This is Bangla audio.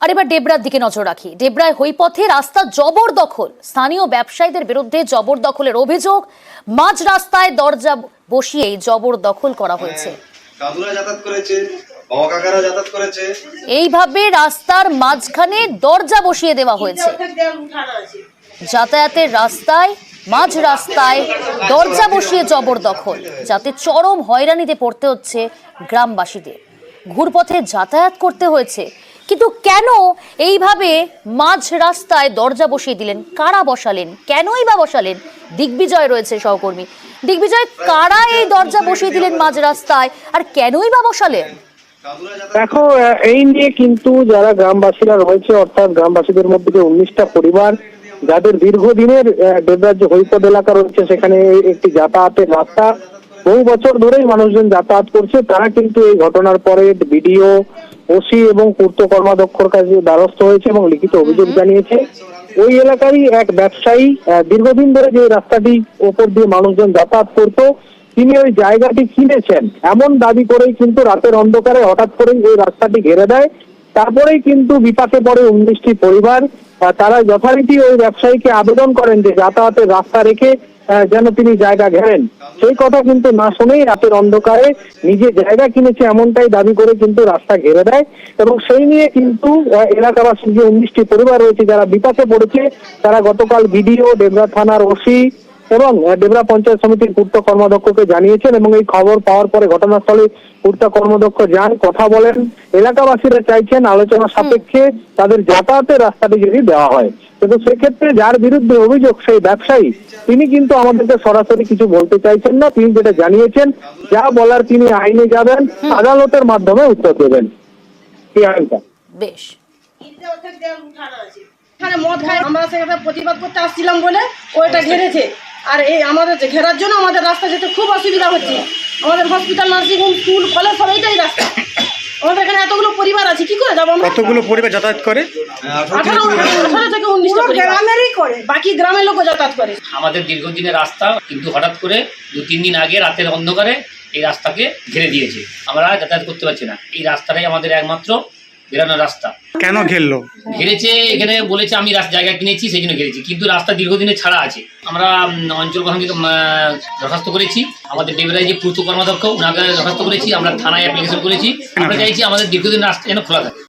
আর এবার ডেবরার দিকে নজর রাখি। ডেবরায় হইপথে রাস্তা জবরদখল, স্থানীয় ব্যবসায়ীদের বিরুদ্ধে জবরদখলের অভিযোগ। মাঝ রাস্তায় দরজা বসিয়েই জবরদখল করা হয়েছে। এইভাবে রাস্তার মাঝখানে দরজা বসিয়ে দেওয়া হয়েছে। যাতায়াতের রাস্তায় মাঝ রাস্তায় দরজা বসিয়ে জবরদখল, যাতে চরম হয়রানিতে পড়তে হচ্ছে গ্রামবাসীদের। ঘুরপথে যাতায়াত করতে হয়েছে। কিন্তু কেন এইভাবে মাঝ রাস্তায় দরজা বসিয়ে দিলেন? কারা বসালেন? কেনই বা বসালেন? দিগ্বিজয় রয়েছে সহকর্মী। দিগ্বিজয়, কারা এই দরজা বসিয়ে দিলেন মাঝ রাস্তায়, আর কেনই বা বসালেন? দেখো, এই নিয়ে কিন্তু যারা গ্রামবাসীরা রয়েছে, অর্থাৎ গ্রামবাসীদের মধ্যে যে 19টা পরিবার যাদের দীর্ঘদিনের ডেবরার যে হরিপদ এলাকা রয়েছে, সেখানে একটি যাতায়াতের রাস্তা বহু বছর ধরেই মানুষজন যাতায়াত করছে, তারা কিন্তু এই ঘটনার পরে বিডিও, ওসি এবং পূর্ত কর্মাধ্যক্ষর কাছে দ্বারস্থ হয়েছে এবং লিখিত অভিযোগ জানিয়েছে। ওই এলাকারই এক ব্যবসায়ী দীর্ঘদিন ধরে যে রাস্তাটি ওপর দিয়ে মানুষজন যাতায়াত করতো, তিনি ওই জায়গাটি কিনেছেন এমন দাবি করেই কিন্তু রাতের অন্ধকারে হঠাৎ করেই ওই রাস্তাটি ঘিরে দেয়। তারপরেই কিন্তু বিপাকে পড়ে 19টি পরিবার। তারা যথারীতি ওই ব্যবসায়ীকে আবেদন করেন যে যাতায়াতের রাস্তা রেখে যেন তিনি জায়গা ঘেরেন। সেই কথা কিন্তু না শুনেই রাতের অন্ধকারে নিজে জায়গা কিনেছে এমনটাই দাবি করে কিন্তু রাস্তা ঘিরে দেয়। এবং সেই নিয়ে কিন্তু এলাকাবাসীর যে 19টি পরিবার রয়েছে যারা বিপাকে পড়েছে, তারা গতকাল বিডিও, ডেবরা থানার ওসি এবং ডেবরা পঞ্চায়েত সমিতির পূর্ত কর্মাধ্যক্ষকে জানিয়েছেন। এবং এই খবর পাওয়ার পরে ঘটনাস্থলে পূর্ত কর্মাধ্যক্ষ যান, কথা বলেন। এলাকাবাসীরা চাইছেন আলোচনা সাপেক্ষে তাদের যাতায়াতের রাস্তাটি যদি দেওয়া হয়। কিন্তু সেক্ষেত্রে যার বিরুদ্ধে অভিযোগ, সেই ব্যবসায়ী, তিনি কিন্তু আমাদেরকে সরাসরি কিছু বলতে চাইছেন না। তিনি যেটা জানিয়েছেন, যা বলার তিনি আইনে যাবেন, আদালতের মাধ্যমে উত্তর দেবেন। বেশ, মদ খায়, আমরা সেটা প্রতিবাদ করতে আসছিলাম বলে ওইটা ঘেরেছে। আর এই আমাদের ঘেরার জন্য আমাদের রাস্তা যেতে খুব অসুবিধা হচ্ছে। আমাদের হসপিটাল, নার্সিংহোম, স্কুল, কলেজ সব এইটাই রাস্তা। আমাদের এখানে এতগুলো পরিবার আছে, কি করে যাবো আমরা? কতগুলো পরিবার যাতায়াত করে? 18 থেকে 19টা গ্রামেরই করে, বাকি গ্রামের লোকও যাতায়াত করে। আমাদের দীর্ঘদিনের রাস্তা, কিন্তু হঠাৎ করে 2-3 দিন আগে রাতের অন্ধকারে এই রাস্তাকে ঘিরে দিয়েছে। আমরা যাতায়াত করতে পারছি না। এই রাস্তাটাই আমাদের একমাত্র বেরানোর রাস্তা। কেন ঘেরলো? ঘিরেছে, এখানে বলেছে আমি জায়গা কিনেছি সেই জন্য ঘিরেছি, কিন্তু রাস্তা দীর্ঘদিনের ছাড়া আছে। আমরা অঞ্চল প্রধানকে দরখাস্ত করেছি, আমাদের ডেবরায় যে পূর্ত কর্মাধ্যক্ষ, ওনাকে দরখাস্ত করেছি, আমরা থানায় অ্যাপ্লিকেশন করেছি। আমরা চাইছি আমাদের দীর্ঘদিন রাস্তা যেন খোলা থাকে।